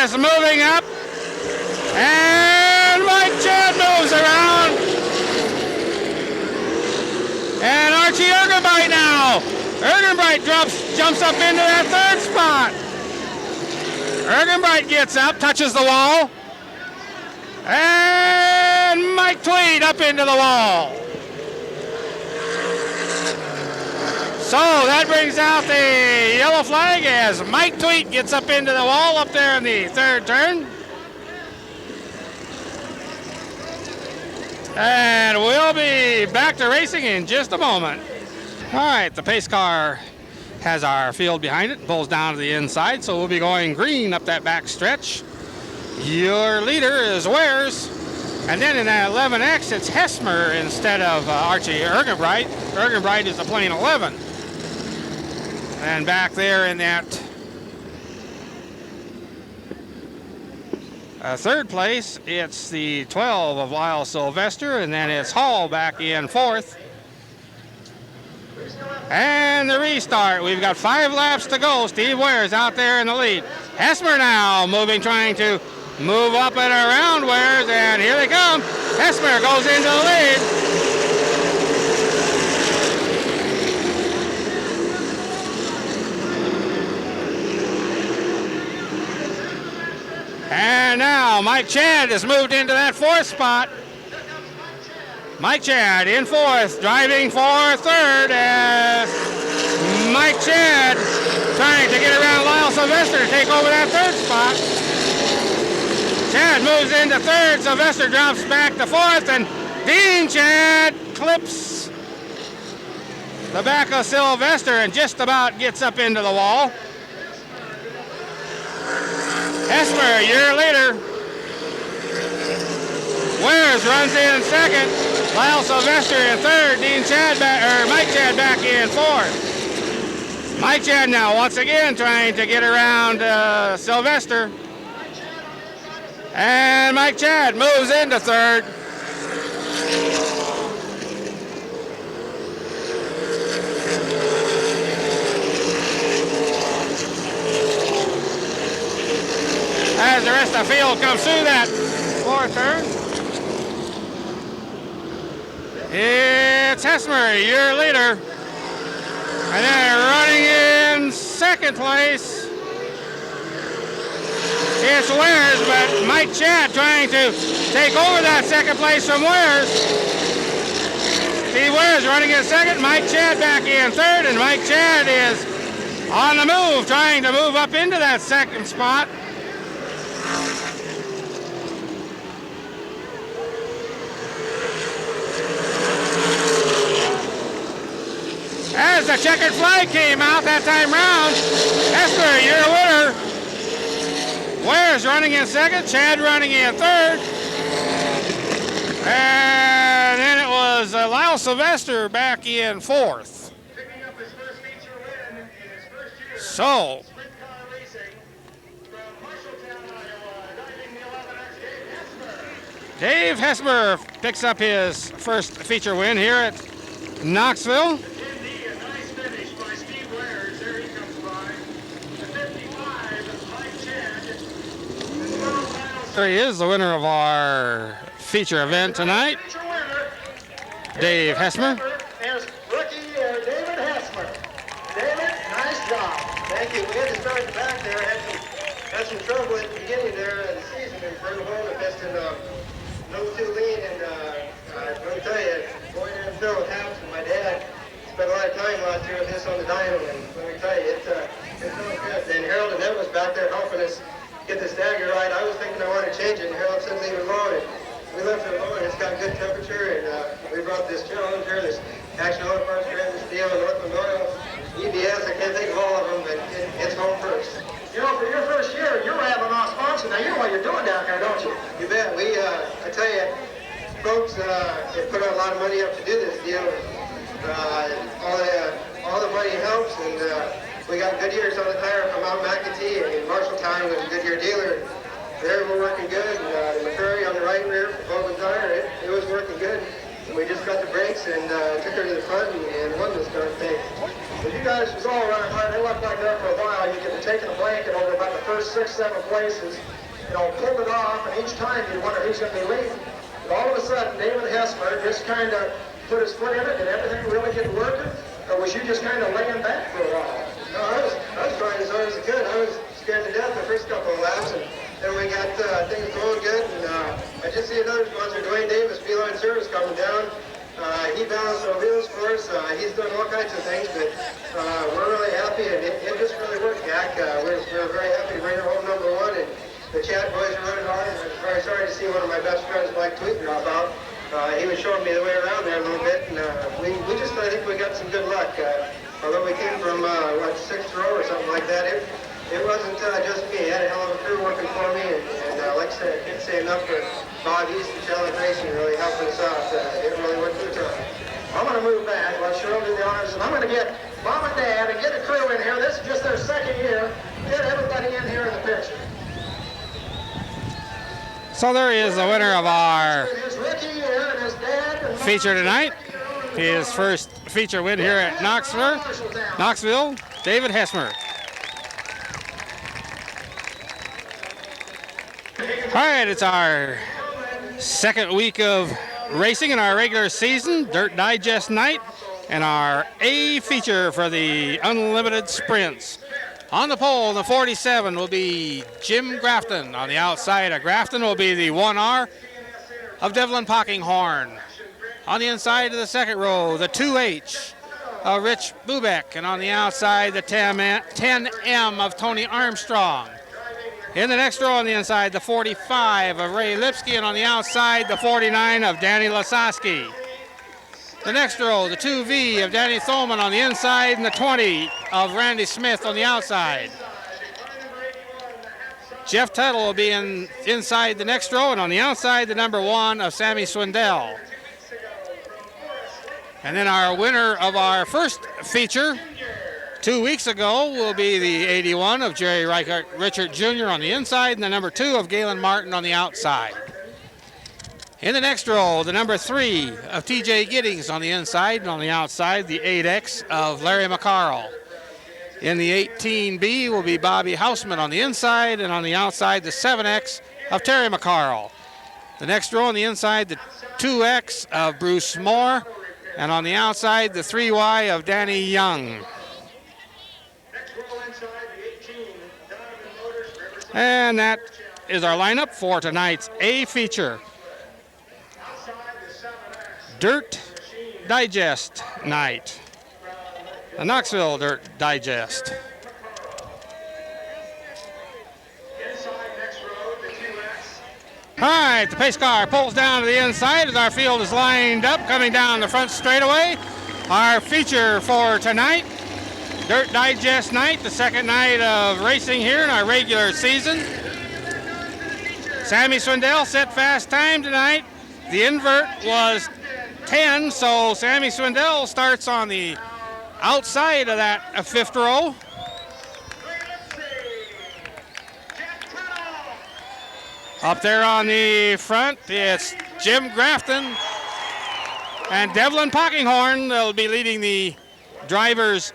is moving up. And Mike Chad moves around. And Archie Ergenbright now. Ergenbright jumps up into that third spot. Ergenbright gets up, touches the wall. And Mike Tweed up into the wall. So that brings out the yellow flag as Mike Tweed gets up into the wall up there in the third turn. And we'll be back to racing in just a moment. All right, the pace car has our field behind it, pulls down to the inside, so we'll be going green up that back stretch. Your leader is Wares, and then in that 11X, it's Hesmer instead of Archie Ergenbright. Ergenbright is the plain 11. And back there in that third place, it's the 12 of Lyle Sylvester, and then it's Hall back in fourth. And the restart. We've got 5 laps to go. Steve Wares out there in the lead. Hesmer now moving, trying to move up and around Wares, and here they come. Hesmer goes into the lead. And now Mike Chad has moved into that fourth spot. Mike Chad in fourth, driving for third as Mike Chad trying to get around Lyle Sylvester to take over that third spot. Chad moves into third, Sylvester drops back to fourth, and Dean Chad clips the back of Sylvester and just about gets up into the wall. Hesmer, your leader. Wares runs in second. Lyle Sylvester in third. Mike Chad back in fourth. Mike Chad now once again trying to get around Sylvester. And Mike Chad moves into third. As the rest of the field comes through that fourth turn. It's Hesmer, your leader. And then running in second place, it's Wares, but Mike Chad trying to take over that second place from Wares. Steve Wares running in second, Mike Chad back in third, and Mike Chad is on the move, trying to move up into that second spot. As the checkered flag came out that time round, Hesmer, your winner. Wares running in second, Chad running in third. And then it was Lyle Sylvester back in fourth. Picking up his first feature win in his first year. So, Sprint car racing from Marshalltown, Iowa, driving the 11X, Dave Hesmer. Dave Hesmer picks up his first feature win here at Knoxville. Indeed, a nice finish by Steve Wares. There he comes by. The 55, Mike Chad. The 12, Lyle. There he is, the winner of our feature event tonight, Feature winner. Dave Hesmer. Is rookie David Hesmer. David, nice job. Thank you. We had to start in the back there. Had some trouble at the beginning there of the season in front of home. The piston no too lean, and I'm going to tell you, going in and fill with halves, and my dad spent a lot of time last year with this on the dyno, and let me tell you, it felt good. And Harold and Ed was back there helping us get the stagger right. I was thinking I wanted to change it, and Harold said leave it alone. And we left it alone. It's got good temperature, and we brought this Challenger, this Action Auto Parts, Grand Steel, Northland Oil, EBS. I can't think of all of them, but it's home first. You know, for your first year, you're rattling off sponsors. Now, you know what you're doing down here, don't you? You bet. I tell you, folks, they put a lot of money up to do this deal. All the money helps, and we got Goodyears on the tire from Mount McAtee, and Marshalltown was a Goodyear dealer. They were working good, and the McCurry on the right rear for Bowman Tire, it was working good. we just got the brakes and took her to the front and won this darn thing. But you guys was all around hard. It looked like there for a while. You could have taken a blanket over about the first 6, 7 places, pulled it off, and each time you wonder who's going to be leading. But all of a sudden, David Hessmer just kind of put his foot in it. Did everything really get working? Or was you just kind of laying back for a while? No, I was trying as hard as I could. I was scared to death the first couple of laps, and then we got things going good. And I just see another sponsor, Dwayne Davis, Beeline Service, coming down. He balanced our wheels for us. He's done all kinds of things, but we're really happy, and it just really worked, Jack. We're very happy to bring her home #1, and the chat boys are running hard. I'm very sorry to see one of my best friends, Mike Tweet, drop out. He was showing me the way around there a little bit, and we just, I think we got some good luck. Although we came from, 6th row or something like that, it wasn't just me. I had a hell of a crew working for me, and like I said, I can't say enough for Bob East and Challenge Racing really helping us out. It really went through the time. I'm going to move back, let Cheryl do the honors, and I'm going to get Mom and Dad and get a crew in here. This is just their second year. Get everybody in here in the picture. So there is the winner of our feature tonight. His first feature win here at Knoxville, David Hessmer. All right, it's our second week of racing in our regular season, Dirt Digest night, and our A feature for the Unlimited Sprints. On the pole, the 47 will be Jim Grafton. On the outside of Grafton will be the 1R of Devlin Pockinghorn. On the inside of the second row, the 2H of Rich Bubeck. And on the outside, the 10M of Tony Armstrong. In the next row on the inside, the 45 of Ray Lipsky. And on the outside, the 49 of Danny Lasowski. The next row, the 2V of Danny Thoman on the inside, and the 20 of Randy Smith on the outside. Jeff Tuttle will be inside the next row, and on the outside, the number 1 of Sammy Swindell. And then our winner of our first feature 2 weeks ago will be the 81 of Jerry Richard Jr. on the inside, and the number 2 of Galen Martin on the outside. In the next row, the number 3 of TJ Giddings on the inside, and on the outside, the 8X of Larry McCarl. In the 18B will be Bobby Hausman on the inside, and on the outside, the 7X of Terry McCarl. The next row on the inside, the 2X of Bruce Moore, and on the outside, the 3Y of Danny Young. And that is our lineup for tonight's A feature. Dirt Digest night. The Knoxville Dirt Digest. All right, the pace car pulls down to the inside as our field is lined up, coming down the front straightaway. Our feature for tonight, Dirt Digest night, the second night of racing here in our regular season. Sammy Swindell set fast time tonight. The invert was 10, so Sammy Swindell starts on the outside of that fifth row. Up there on the front, it's Jim Grafton and Devlin Pockinghorn. They'll be leading the drivers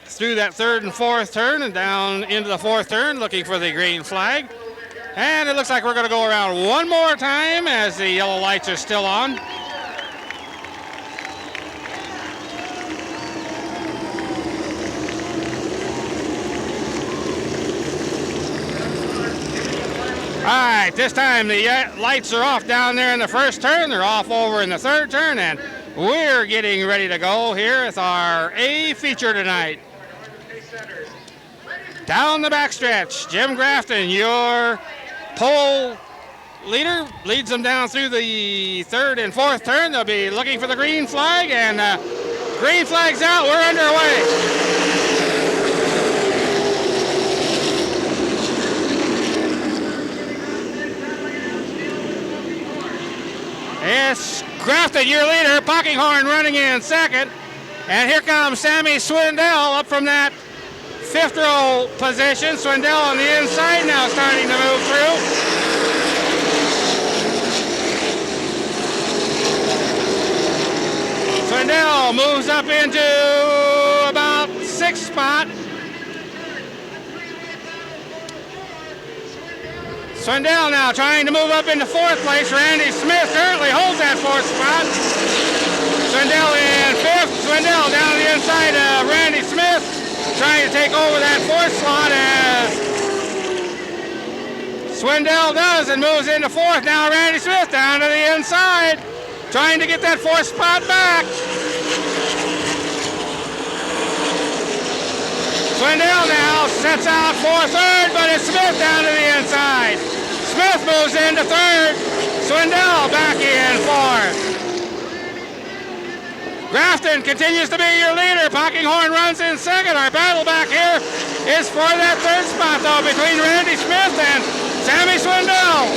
through that third and fourth turn and down into the fourth turn, looking for the green flag. And it looks like we're going to go around one more time as the yellow lights are still on. All right, this time the lights are off down there in the first turn. They're off over in the third turn, and we're getting ready to go here with our A feature tonight. Down the backstretch, Jim Grafton, your pole leader, leads them down through the third and fourth turn. They'll be looking for the green flag, and green flag's out. We're underway. It's Grafton, your leader. Pockinghorn running in second. And here comes Sammy Swindell up from that fifth row position. Swindell on the inside now starting to move through. moves up into about 6th spot. Swindell now trying to move up into 4th place. Randy Smith currently holds that 4th spot. Swindell in 5th. Swindell down to the inside of Randy Smith, trying to take over that 4th slot as Swindell does and moves into 4th. Now Randy Smith down to the inside, trying to get that 4th spot back. Swindell now sets out for 3rd, but it's Smith down to the inside. Smith moves into 3rd. Swindell back in 4th. Grafton continues to be your leader. Pockinghorn runs in 2nd. Our battle back here is for that 3rd spot, though, between Randy Smith and Sammy Swindell.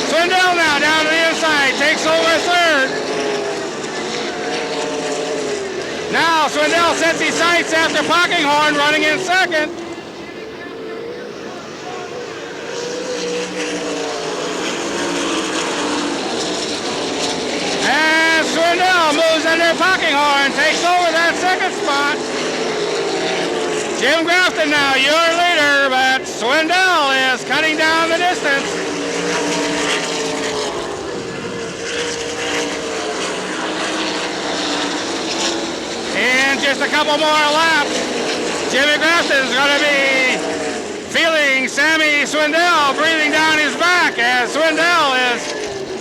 Swindell now down to the inside, takes over 3rd. Now Swindell sets his sights after Pockinghorn running in 2nd. And Swindell moves under Pockinghorn, takes over that 2nd spot. Jim Grafton now your leader, but Swindell is cutting down the distance. In just a couple more laps, Jimmy Grafton's going to be feeling Sammy Swindell breathing down his back as Swindell is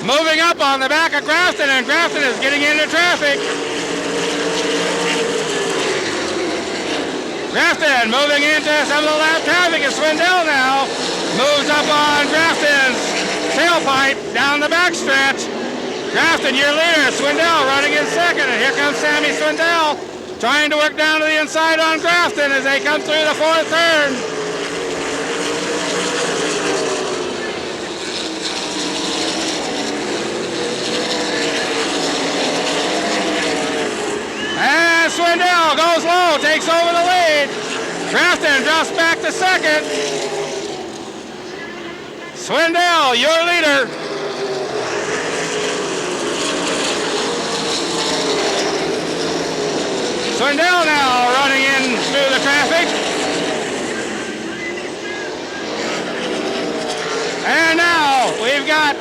moving up on the back of Grafton, and Grafton is getting into traffic. Grafton moving into some of the lap traffic as Swindell now moves up on Grafton's tailpipe down the backstretch. Grafton, your leader. Swindell running in 2nd, and here comes Sammy Swindell trying to work down to the inside on Grafton as they come through the 4th turn. And Swindell goes low, takes over the lead. Grafton drops back to 2nd. Swindell, your leader. Swindell now running in through the traffic. And now we've got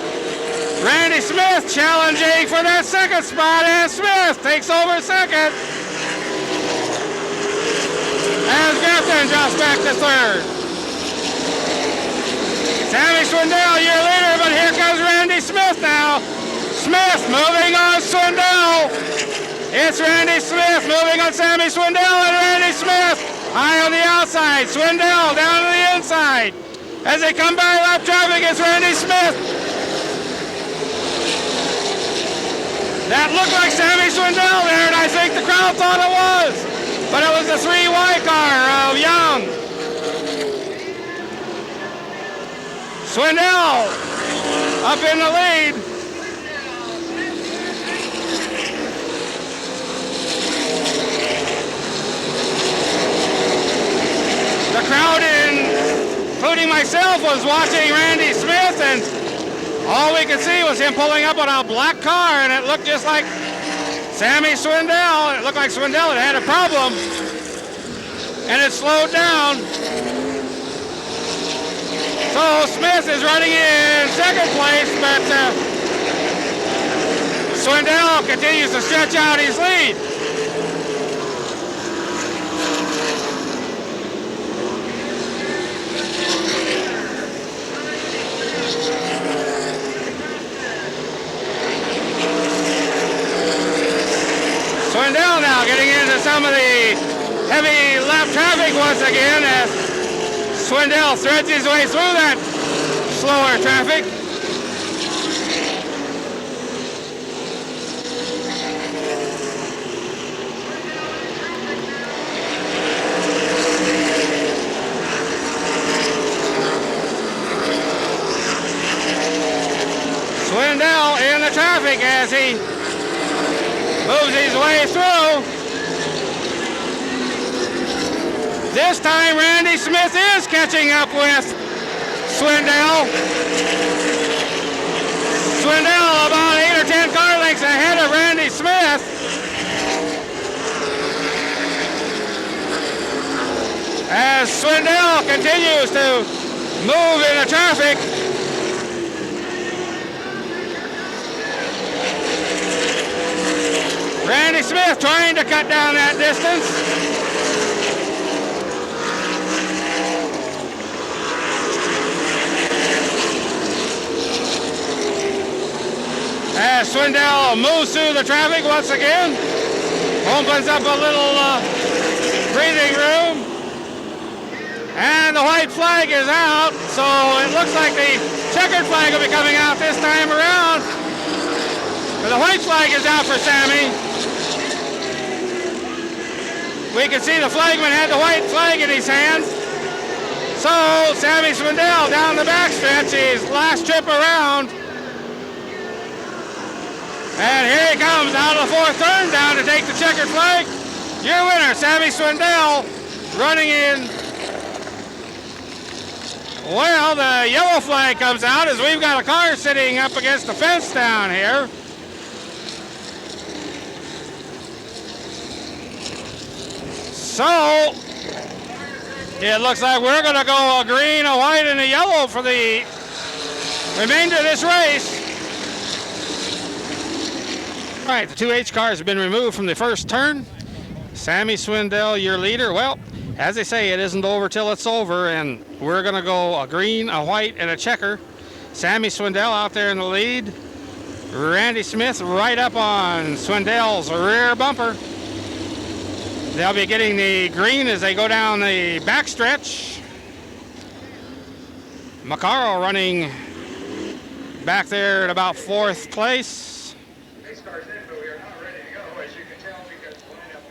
Randy Smith challenging for that 2nd spot, and Smith takes over 2nd. As Grafton drops back to 3rd. Sammy Swindell, your leader, but here comes Randy Smith now. Smith moving on Swindell. It's Randy Smith moving on Sammy Swindell, and Randy Smith high on the outside. Swindell down to the inside. As they come by lap traffic, it's Randy Smith. That looked like Sammy Swindell there, and I think the crowd thought it was. But it was the 3Y car of Young. Swindell up in the lead. The crowd, including myself, was watching Randy Smith, and all we could see was him pulling up on a black car, and it looked just like Sammy Swindell. It looked like Swindell had a problem, and it slowed down. So Smith is running in 2nd place, but Swindell continues to stretch out his lead. Swindell now getting into some of the heavy lap traffic once again as Swindell threads his way through that slower traffic. Swindell in the traffic as he moves his way through. This time Randy Smith is catching up with Swindell. Swindell about 8 or 10 car lengths ahead of Randy Smith. as Swindell continues to move into traffic. Randy Smith trying to cut down that distance. As Swindell moves through the traffic once again, opens up a little breathing room, and the white flag is out, so it looks like the checkered flag will be coming out this time around. But the white flag is out for Sammy. We can see the flagman had the white flag in his hand. So Sammy Swindell down the backstretch, his last trip around. And here he comes out of the fourth turn down to take the checkered flag. Your winner, Sammy Swindell, running in. Well, the yellow flag comes out as we've got a car sitting up against the fence down here. So it looks like we're going to go a green, a white, and a yellow for the remainder of this race. All right, the 2H cars have been removed from the first turn. Sammy Swindell, your leader. Well, as they say, it isn't over till it's over, and we're going to go a green, a white, and a checker. Sammy Swindell out there in the lead. Randy Smith right up on Swindell's rear bumper. They'll be getting the green as they go down the backstretch. Macaro running back there at about fourth place. Race car's in, but we are not ready to go, as you can tell, because the lineup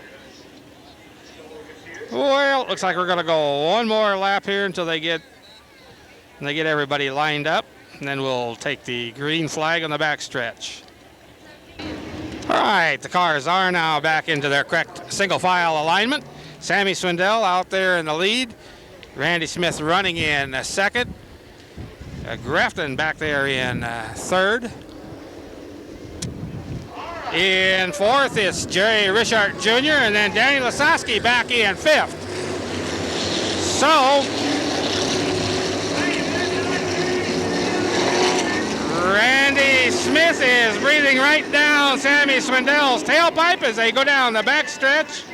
is still a little confused. Well, it looks like we're going to go one more lap here until they get everybody lined up, and then we'll take the green flag on the backstretch. All right, the cars are now back into their correct single file alignment. Sammy Swindell out there in the lead. Randy Smith running in second. Grafton back there in third. In fourth, it's Jerry Richard Jr. and then Danny Lasowski back in fifth. So, Randy Smith is breathing right down Sammy Swindell's tailpipe as they go down the backstretch.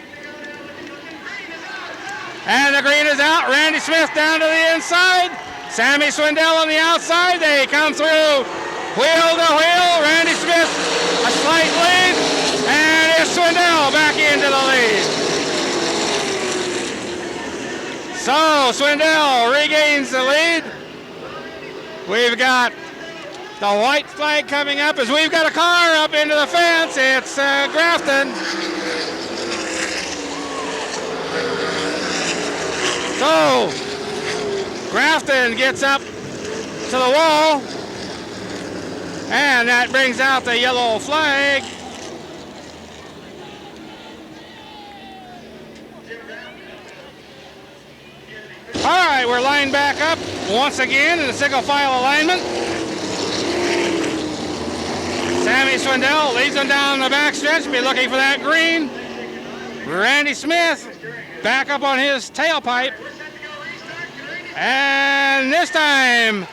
And the green is out. Randy Smith down to the inside. Sammy Swindell on the outside. They come through wheel to wheel. Randy Smith a slight lead. And it's Swindell back into the lead. So Swindell regains the lead. We've got the white flag coming up as we've got a car up into the fence. It's Grafton. So Grafton gets up to the wall, and that brings out the yellow flag. All right, we're lined back up once again in the single file alignment. Sammy Swindell leads them down the backstretch, be looking for that green. Randy Smith back up on his tailpipe. And this time,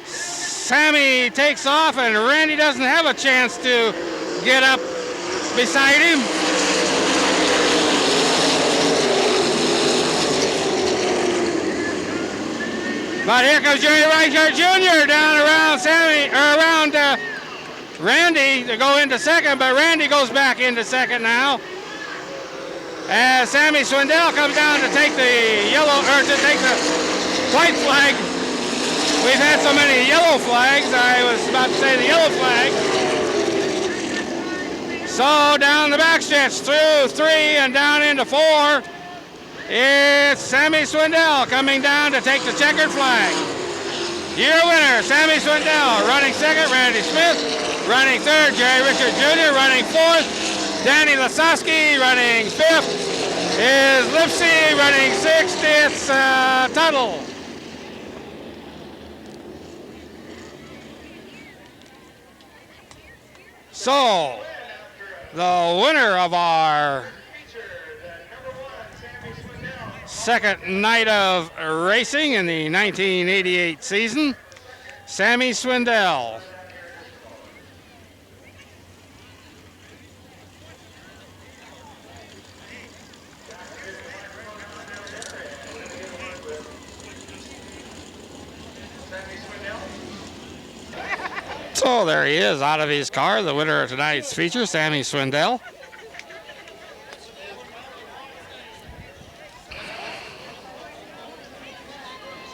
Sammy takes off and Randy doesn't have a chance to get up beside him. But here comes Jerry Reichert Jr. down around Randy to go into second, but Randy goes back into second now. As Sammy Swindell comes down to take the white flag. We've had so many yellow flags, I was about to say the yellow flag. So down the backstretch through 3 and down into 4. It's Sammy Swindell coming down to take the checkered flag. Your winner, Sammy Swindell. Running second, Randy Smith. Running third, Jerry Richard Jr. Running fourth, Danny Lasowski. Running fifth is Lipsy. Running sixth, it's Tuttle. So, the winner of our second night of racing in the 1988 season, Sammy Swindell. So there he is out of his car, the winner of tonight's feature, Sammy Swindell.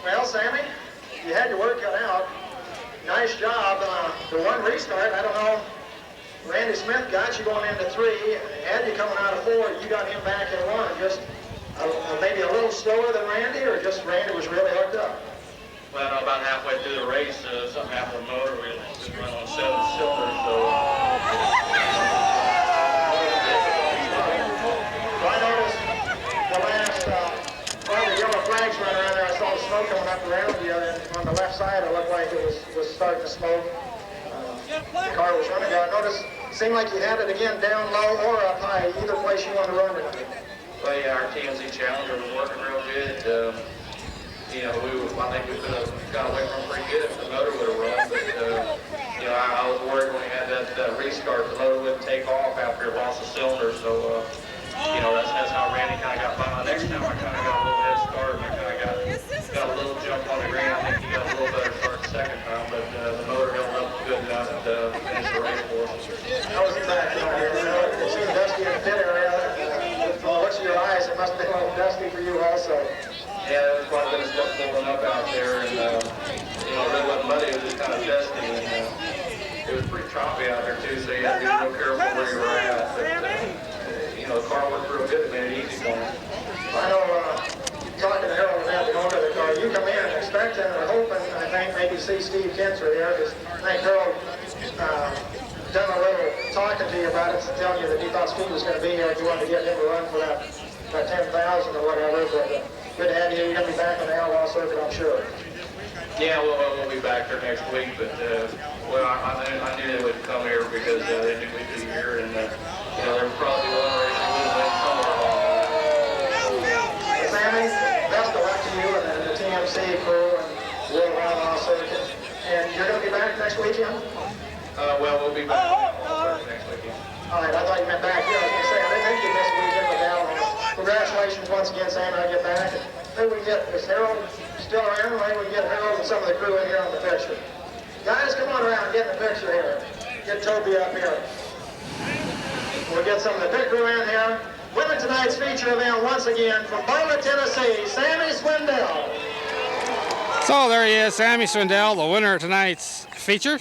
Well, Sammy, you had your work cut out. Nice job. The one restart, I don't know, Randy Smith got you going into 3. Had you coming out of 4, you got him back in 1. Just maybe a little slower than Randy, or just Randy was really hooked up? Well, about halfway through the race, something happened with the motor. We just run on 7 cylinders, so... I noticed the last, all the yellow flags running around there, I saw the smoke coming up around you, and on the left side it looked like it was starting to smoke. The car was running down. I noticed it seemed like you had it again down low or up high, either place you wanted to run it. Well, yeah, our TMZ Challenger was working real good. You know, I think we could have got away from pretty good if the motor would have run, but, you know, I was worried when we had that restart, the motor wouldn't take off after it lost the cylinder, so, you know, that's how Randy kind of got by. Next time I kind of got a little head start, and I kind of got a little jump on the green. I think he got a little better start the second time, but the motor held up good enough to finish the race for us. How was it back there? It seemed dusty in the pit area. From the looks of your eyes, it must have been a little dusty for you also. Yeah, there was quite a bit of stuff blowing up out there, and, you know, it really wasn't muddy, it was just kind of dusty, and it was pretty choppy out there, too, so you had to be real careful where you were at. But, you know, the car worked real good, it made it easy for me. I know, talking to Harold and that, the owner of the car, you come in expecting or hoping, I think, maybe see Steve Kinser there, because I think Harold done a little talking to you about it, telling you that he thought Steve was going to be here, and you wanted to get him to run for that 10,000 or whatever, but good to have you. You're going to be back on the outlaw circuit, I'm sure. Yeah, we'll be back there next week, but, well, I knew they would come here because they knew we'd be here, and, you know, there would probably be one race we would win somewhere along. Sammy, best of luck to you and the TMC crew and World Outlaw Circuit. And you're going to be back next weekend? Well, we'll be back next weekend. All right, I thought you meant back here. I was going to say, I didn't think you missed a weekend with Outlaw. Congratulations once again, Sammy. I get back. Maybe we can get, is Harold still around? Maybe we can get Harold and some of the crew in here on the picture. Guys, come on around and get in the picture here. Get Toby up here. We'll get some of the pit crew in here. Winning tonight's feature event once again from Butler, Tennessee, Sammy Swindell. So there he is, Sammy Swindell, the winner of tonight's feature.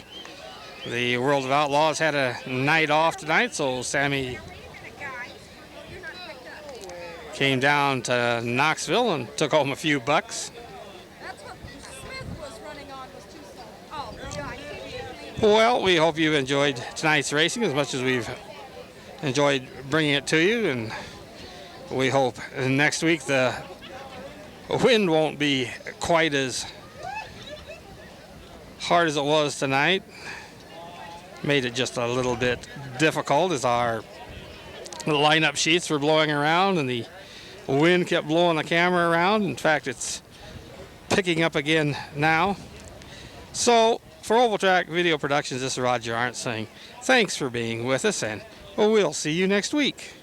The World of Outlaws had a night off tonight, so Sammy came down to Knoxville and took home a few bucks. That's what Smith was running on, was too slow. Oh, Well, we hope you've enjoyed tonight's racing as much as we've enjoyed bringing it to you, and we hope next week the wind won't be quite as hard as it was tonight. Made it just a little bit difficult as our lineup sheets were blowing around and the wind kept blowing the camera around. In fact, it's picking up again now. So for Oval Track Video Productions, this is Roger Arndt saying thanks for being with us, and we'll see you next week.